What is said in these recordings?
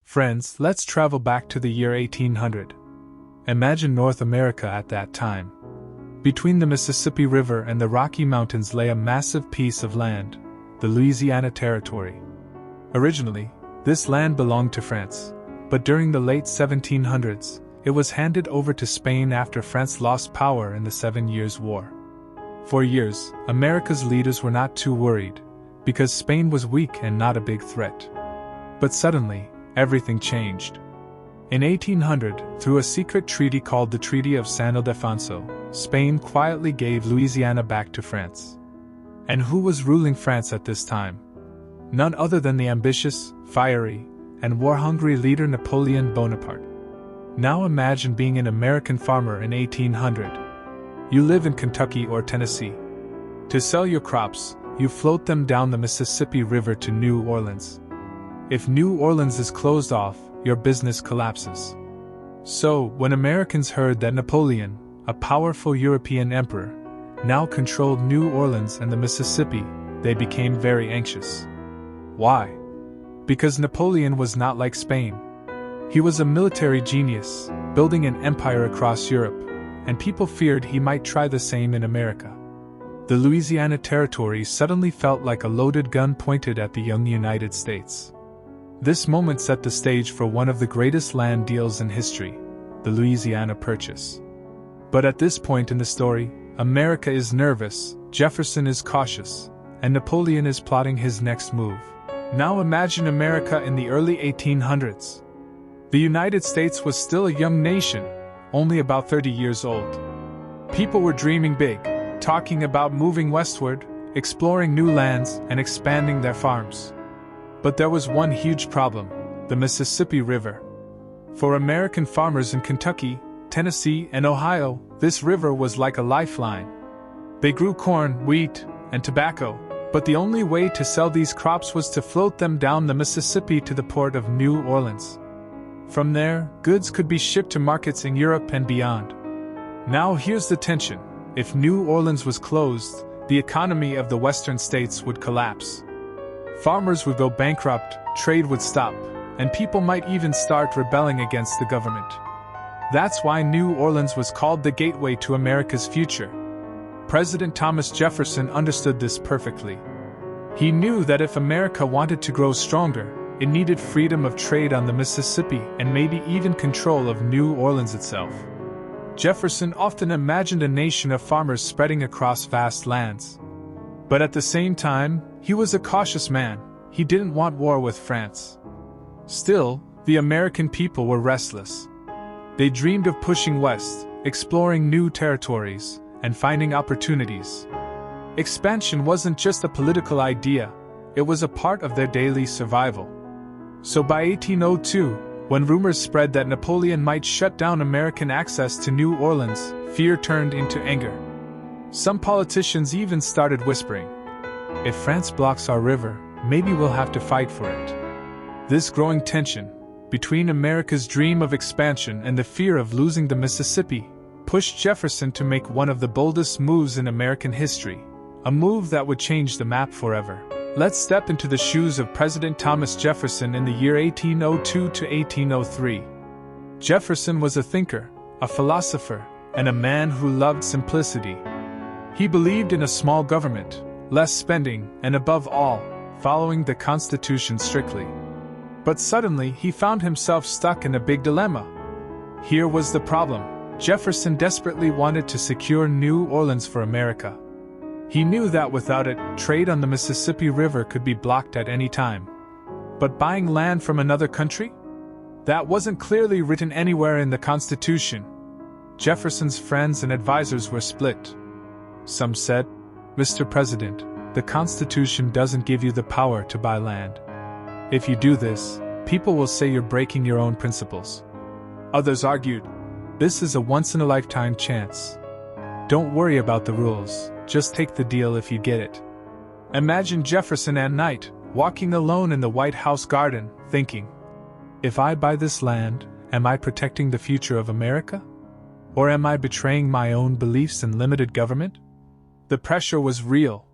Friends, let's travel back to the year 1800. Imagine North America at that time. Between the Mississippi River and the Rocky Mountains lay a massive piece of land, the Louisiana Territory. Originally, this land belonged to France, but during the late 1700s, it was handed over to Spain after France lost power in the 7 Years' War. For years, America's leaders were not too worried, because Spain was weak and not a big threat. But suddenly, everything changed. In 1800, through a secret treaty called the Treaty of San Ildefonso, Spain quietly gave Louisiana back to France. And who was ruling France at this time? None other than the ambitious, fiery, and war-hungry leader Napoleon Bonaparte. Now imagine being an American farmer in 1800. You live in Kentucky or Tennessee. To sell your crops, you float them down the Mississippi River to New Orleans. If New Orleans is closed off, your business collapses. So, when Americans heard that Napoleon, a powerful European emperor, now controlled New Orleans and the Mississippi, they became very anxious. Why? Because Napoleon was not like Spain. He was a military genius, building an empire across Europe, and people feared he might try the same in America. The Louisiana Territory suddenly felt like a loaded gun pointed at the young United States. This moment set the stage for one of the greatest land deals in history, the Louisiana Purchase. But at this point in the story, America is nervous, Jefferson is cautious, and Napoleon is plotting his next move. Now imagine America in the early 1800s. The United States was still a young nation, only about 30 years old. People were dreaming big, talking about moving westward, exploring new lands, and expanding their farms. But there was one huge problem: the Mississippi River. For American farmers in Kentucky, Tennessee, and Ohio, this river was like a lifeline. They grew corn, wheat, and tobacco, but the only way to sell these crops was to float them down the Mississippi to the port of New Orleans. From there, goods could be shipped to markets in Europe and beyond. Now here's the tension: if New Orleans was closed, the economy of the western states would collapse. Farmers would go bankrupt, trade would stop, and people might even start rebelling against the government. That's why New Orleans was called the gateway to America's future. President Thomas Jefferson understood this perfectly. He knew that if America wanted to grow stronger, it needed freedom of trade on the Mississippi and maybe even control of New Orleans itself. Jefferson often imagined a nation of farmers spreading across vast lands. But at the same time, he was a cautious man. He didn't want war with France. Still, the American people were restless. They dreamed of pushing west, exploring new territories, and finding opportunities. Expansion wasn't just a political idea, it was a part of their daily survival. So by 1802, when rumors spread that Napoleon might shut down American access to New Orleans, fear turned into anger. Some politicians even started whispering, "If France blocks our river, maybe we'll have to fight for it." This growing tension, between America's dream of expansion and the fear of losing the Mississippi, pushed Jefferson to make one of the boldest moves in American history, a move that would change the map forever. Let's step into the shoes of President Thomas Jefferson in the year 1802 to 1803. Jefferson was a thinker, a philosopher, and a man who loved simplicity. He believed in a small government, less spending, and above all, following the Constitution strictly. But suddenly he found himself stuck in a big dilemma. Here was the problem: Jefferson desperately wanted to secure New Orleans for America. He knew that without it, trade on the Mississippi River could be blocked at any time. But buying land from another country? That wasn't clearly written anywhere in the Constitution. Jefferson's friends and advisors were split. Some said, "Mr. President, the Constitution doesn't give you the power to buy land. If you do this, people will say you're breaking your own principles." Others argued, "This is a once-in-a-lifetime chance. Don't worry about the rules, just take the deal if you get it." Imagine Jefferson at night, walking alone in the White House garden, thinking, "If I buy this land, am I protecting the future of America? Or am I betraying my own beliefs in limited government?" The pressure was real.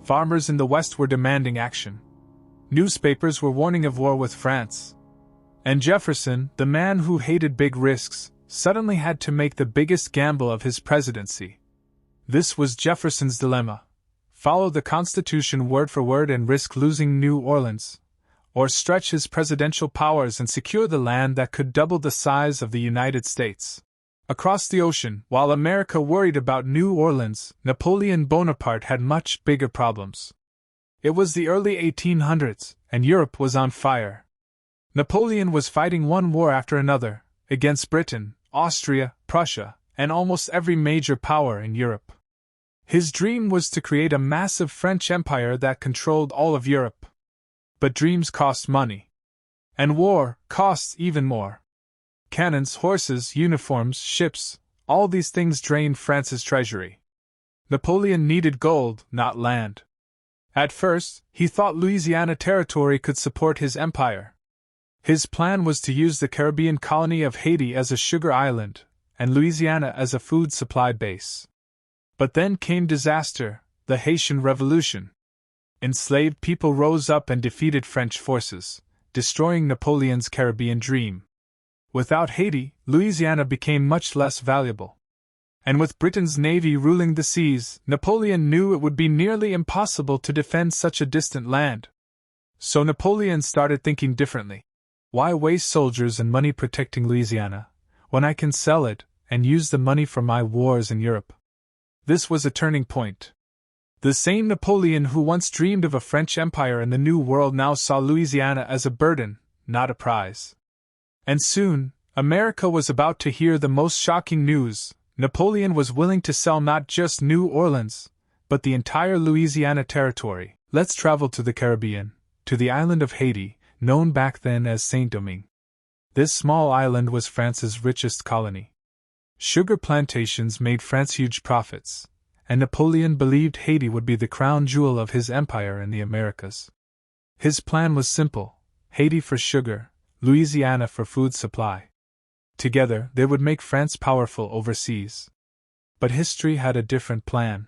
Farmers in the West were demanding action. Newspapers were warning of war with France. And Jefferson, the man who hated big risks, suddenly had to make the biggest gamble of his presidency. This was Jefferson's dilemma: follow the Constitution word for word and risk losing New Orleans, or stretch his presidential powers and secure the land that could double the size of the United States. Across the ocean, while America worried about New Orleans, Napoleon Bonaparte had much bigger problems. It was the early 1800s, and Europe was on fire. Napoleon was fighting one war after another, against Britain, Austria, Prussia, and almost every major power in Europe. His dream was to create a massive French empire that controlled all of Europe. But dreams cost money. And war costs even more. Cannons, horses, uniforms, ships, all these things drained France's treasury. Napoleon needed gold, not land. At first, he thought Louisiana Territory could support his empire. His plan was to use the Caribbean colony of Haiti as a sugar island, and Louisiana as a food supply base. But then came disaster, the Haitian Revolution. Enslaved people rose up and defeated French forces, destroying Napoleon's Caribbean dream. Without Haiti, Louisiana became much less valuable. And with Britain's navy ruling the seas, Napoleon knew it would be nearly impossible to defend such a distant land. So Napoleon started thinking differently. Why waste soldiers and money protecting Louisiana, when I can sell it and use the money for my wars in Europe? This was a turning point. The same Napoleon who once dreamed of a French empire in the New World now saw Louisiana as a burden, not a prize. And soon, America was about to hear the most shocking news. Napoleon was willing to sell not just New Orleans, but the entire Louisiana Territory. Let's travel to the Caribbean, to the island of Haiti, known back then as Saint-Domingue. This small island was France's richest colony. Sugar plantations made France huge profits, and Napoleon believed Haiti would be the crown jewel of his empire in the Americas. His plan was simple: Haiti for sugar, Louisiana for food supply. Together, they would make France powerful overseas. But history had a different plan.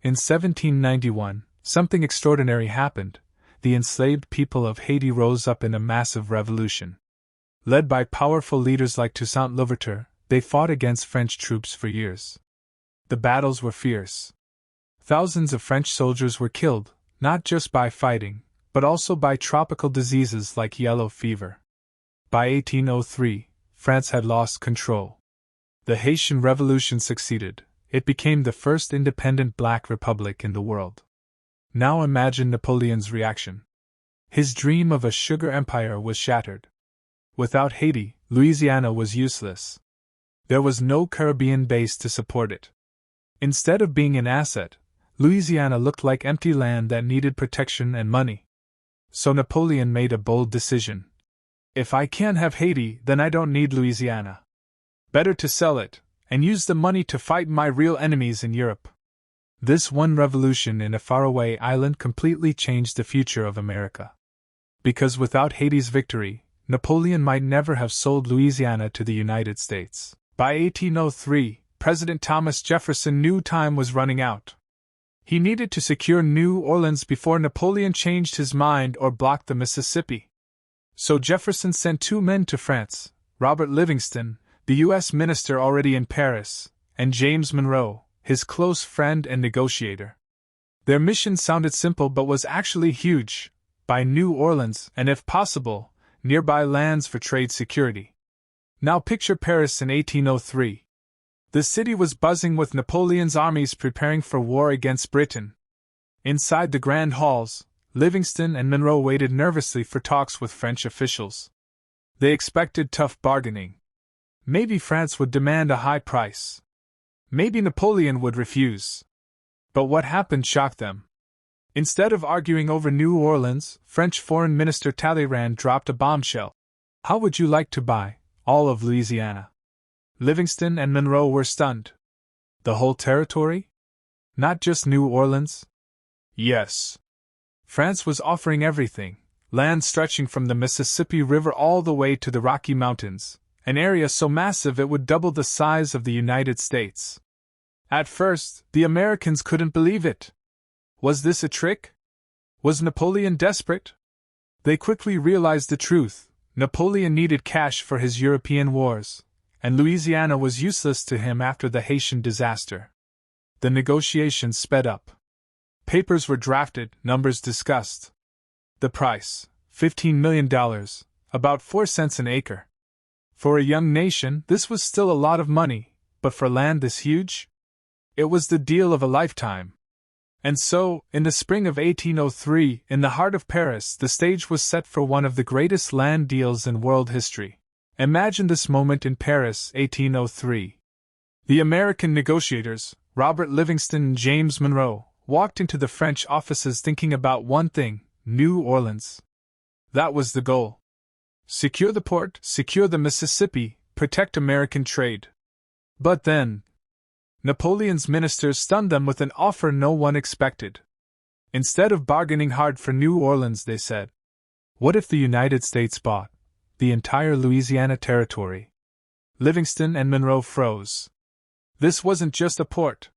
In 1791, something extraordinary happened. The enslaved people of Haiti rose up in a massive revolution. Led by powerful leaders like Toussaint Louverture, they fought against French troops for years. The battles were fierce. Thousands of French soldiers were killed, not just by fighting, but also by tropical diseases like yellow fever. By 1803, France had lost control. The Haitian Revolution succeeded. It became the first independent black republic in the world. Now imagine Napoleon's reaction. His dream of a sugar empire was shattered. Without Haiti, Louisiana was useless. There was no Caribbean base to support it. Instead of being an asset, Louisiana looked like empty land that needed protection and money. So Napoleon made a bold decision. If I can't have Haiti, then I don't need Louisiana. Better to sell it, and use the money to fight my real enemies in Europe. This one revolution in a faraway island completely changed the future of America. Because without Haiti's victory, Napoleon might never have sold Louisiana to the United States. By 1803, President Thomas Jefferson knew time was running out. He needed to secure New Orleans before Napoleon changed his mind or blocked the Mississippi. So Jefferson sent two men to France, Robert Livingston, the U.S. minister already in Paris, and James Monroe, his close friend and negotiator. Their mission sounded simple but was actually huge: buy New Orleans and, if possible, nearby lands for trade security. Now picture Paris in 1803. The city was buzzing with Napoleon's armies preparing for war against Britain. Inside the grand halls, Livingston and Monroe waited nervously for talks with French officials. They expected tough bargaining. Maybe France would demand a high price. Maybe Napoleon would refuse. But what happened shocked them. Instead of arguing over New Orleans, French Foreign Minister Talleyrand dropped a bombshell. How would you like to buy all of Louisiana? Livingston and Monroe were stunned. The whole territory? Not just New Orleans? Yes. France was offering everything: land stretching from the Mississippi River all the way to the Rocky Mountains, an area so massive it would double the size of the United States. At first, the Americans couldn't believe it. Was this a trick? Was Napoleon desperate? They quickly realized the truth. Napoleon needed cash for his European wars, and Louisiana was useless to him after the Haitian disaster. The negotiations sped up. Papers were drafted, numbers discussed. The price, $15 million, about 4 cents an acre. For a young nation, this was still a lot of money, but for land this huge? It was the deal of a lifetime. And so, in the spring of 1803, in the heart of Paris, the stage was set for one of the greatest land deals in world history. Imagine this moment in Paris, 1803. The American negotiators, Robert Livingston and James Monroe, walked into the French offices thinking about one thing: New Orleans. That was the goal. Secure the port, secure the Mississippi, protect American trade. But then, Napoleon's ministers stunned them with an offer no one expected. Instead of bargaining hard for New Orleans, they said, "What if the United States bought the entire Louisiana Territory?" Livingston and Monroe froze. This wasn't just a port.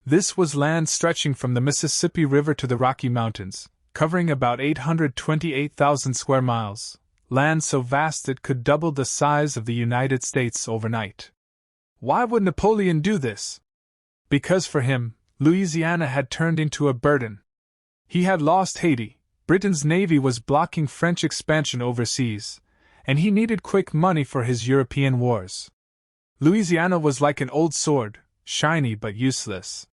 This was land stretching from the Mississippi River to the Rocky Mountains, covering about 828,000 square miles, land so vast it could double the size of the United States overnight. Why would Napoleon do this? Because for him, Louisiana had turned into a burden. He had lost Haiti, Britain's navy was blocking French expansion overseas, and he needed quick money for his European wars. Louisiana was like an old sword, shiny but useless.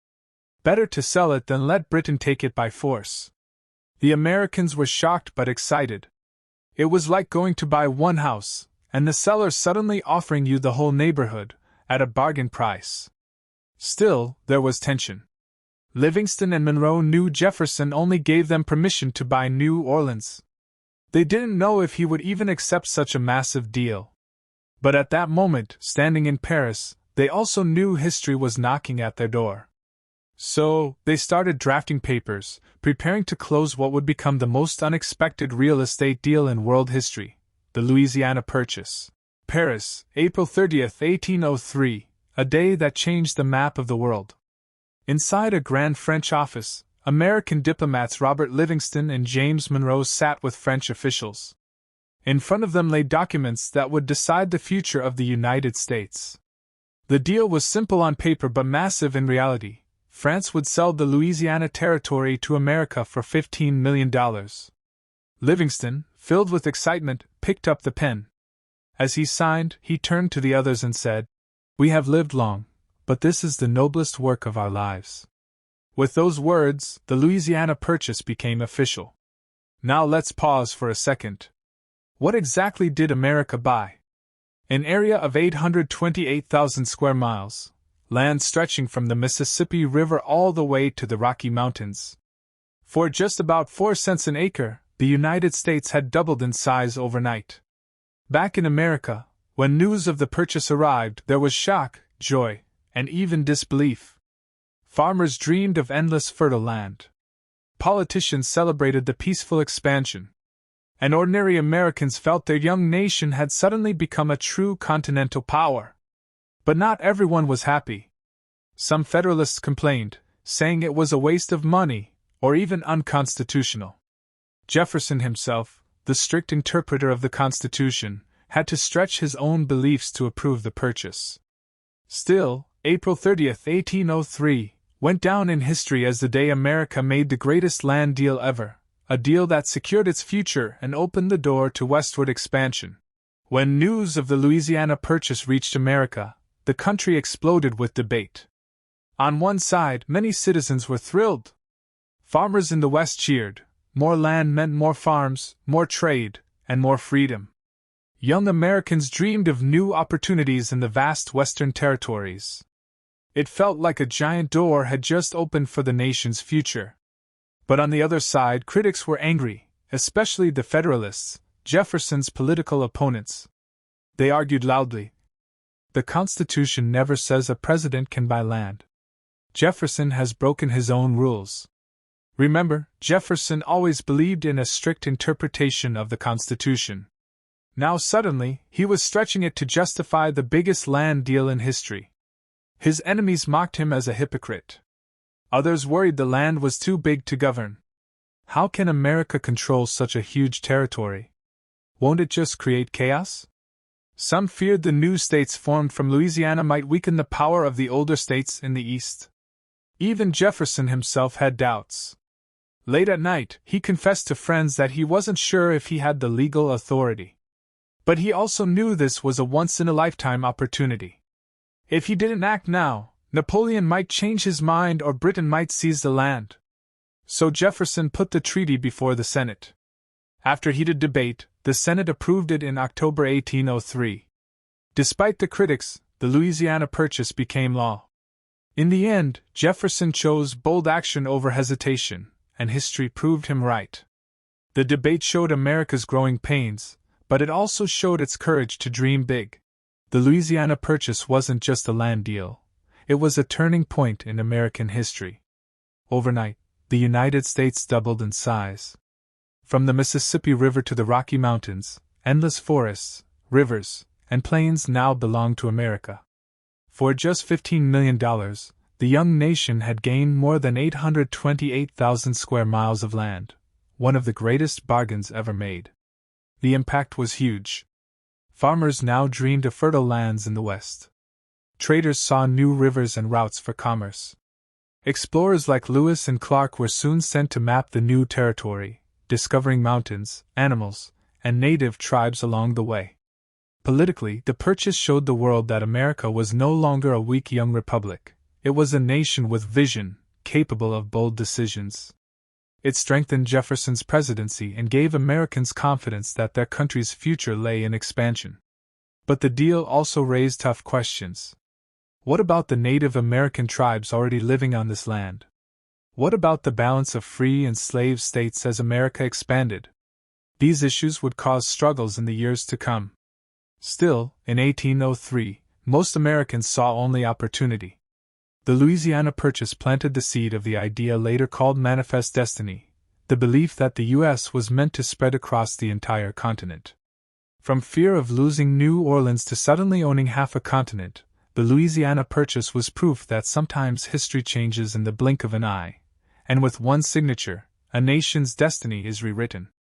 Better to sell it than let Britain take it by force. The Americans were shocked but excited. It was like going to buy one house, and the seller suddenly offering you the whole neighborhood, at a bargain price. Still, there was tension. Livingston and Monroe knew Jefferson only gave them permission to buy New Orleans. They didn't know if he would even accept such a massive deal. But at that moment, standing in Paris, they also knew history was knocking at their door. So, they started drafting papers, preparing to close what would become the most unexpected real estate deal in world history, the Louisiana Purchase. Paris, April 30th, 1803, a day that changed the map of the world. Inside a grand French office, American diplomats Robert Livingston and James Monroe sat with French officials. In front of them lay documents that would decide the future of the United States. The deal was simple on paper but massive in reality. France would sell the Louisiana Territory to America for $15 million. Livingston, filled with excitement, picked up the pen. As he signed, he turned to the others and said, "We have lived long, but this is the noblest work of our lives." With those words, the Louisiana Purchase became official. Now let's pause for a second. What exactly did America buy? An area of 828,000 square miles, land stretching from the Mississippi River all the way to the Rocky Mountains. For just about 4 cents an acre, the United States had doubled in size overnight. Back in America, when news of the purchase arrived, there was shock, joy, and even disbelief. Farmers dreamed of endless fertile land. Politicians celebrated the peaceful expansion. And ordinary Americans felt their young nation had suddenly become a true continental power. But not everyone was happy. Some Federalists complained, saying it was a waste of money, or even unconstitutional. Jefferson himself, the strict interpreter of the Constitution, had to stretch his own beliefs to approve the purchase. Still, April 30th, 1803, went down in history as the day America made the greatest land deal ever, a deal that secured its future and opened the door to westward expansion. When news of the Louisiana Purchase reached America, the country exploded with debate. On one side, many citizens were thrilled. Farmers in the West cheered. More land meant more farms, more trade, and more freedom. Young Americans dreamed of new opportunities in the vast Western territories. It felt like a giant door had just opened for the nation's future. But on the other side, critics were angry, especially the Federalists, Jefferson's political opponents. They argued loudly. The Constitution never says a president can buy land. Jefferson has broken his own rules. Remember, Jefferson always believed in a strict interpretation of the Constitution. Now suddenly, he was stretching it to justify the biggest land deal in history. His enemies mocked him as a hypocrite. Others worried the land was too big to govern. How can America control such a huge territory? Won't it just create chaos? Some feared the new states formed from Louisiana might weaken the power of the older states in the East. Even Jefferson himself had doubts. Late at night, he confessed to friends that he wasn't sure if he had the legal authority. But he also knew this was a once-in-a-lifetime opportunity. If he didn't act now, Napoleon might change his mind or Britain might seize the land. So Jefferson put the treaty before the Senate. After heated debate, the Senate approved it in October 1803. Despite the critics, the Louisiana Purchase became law. In the end, Jefferson chose bold action over hesitation, and history proved him right. The debate showed America's growing pains, but it also showed its courage to dream big. The Louisiana Purchase wasn't just a land deal, it was a turning point in American history. Overnight, the United States doubled in size. From the Mississippi River to the Rocky Mountains, endless forests, rivers, and plains now belonged to America. For just $15 million, the young nation had gained more than 828,000 square miles of land, one of the greatest bargains ever made. The impact was huge. Farmers now dreamed of fertile lands in the West. Traders saw new rivers and routes for commerce. Explorers like Lewis and Clark were soon sent to map the new territory, discovering mountains, animals, and native tribes along the way. Politically, the Purchase showed the world that America was no longer a weak young republic. It was a nation with vision, capable of bold decisions. It strengthened Jefferson's presidency and gave Americans confidence that their country's future lay in expansion. But the deal also raised tough questions. What about the Native American tribes already living on this land? What about the balance of free and slave states as America expanded? These issues would cause struggles in the years to come. Still, in 1803, most Americans saw only opportunity. The Louisiana Purchase planted the seed of the idea later called Manifest Destiny, the belief that the U.S. was meant to spread across the entire continent. From fear of losing New Orleans to suddenly owning half a continent, the Louisiana Purchase was proof that sometimes history changes in the blink of an eye, and with one signature, a nation's destiny is rewritten.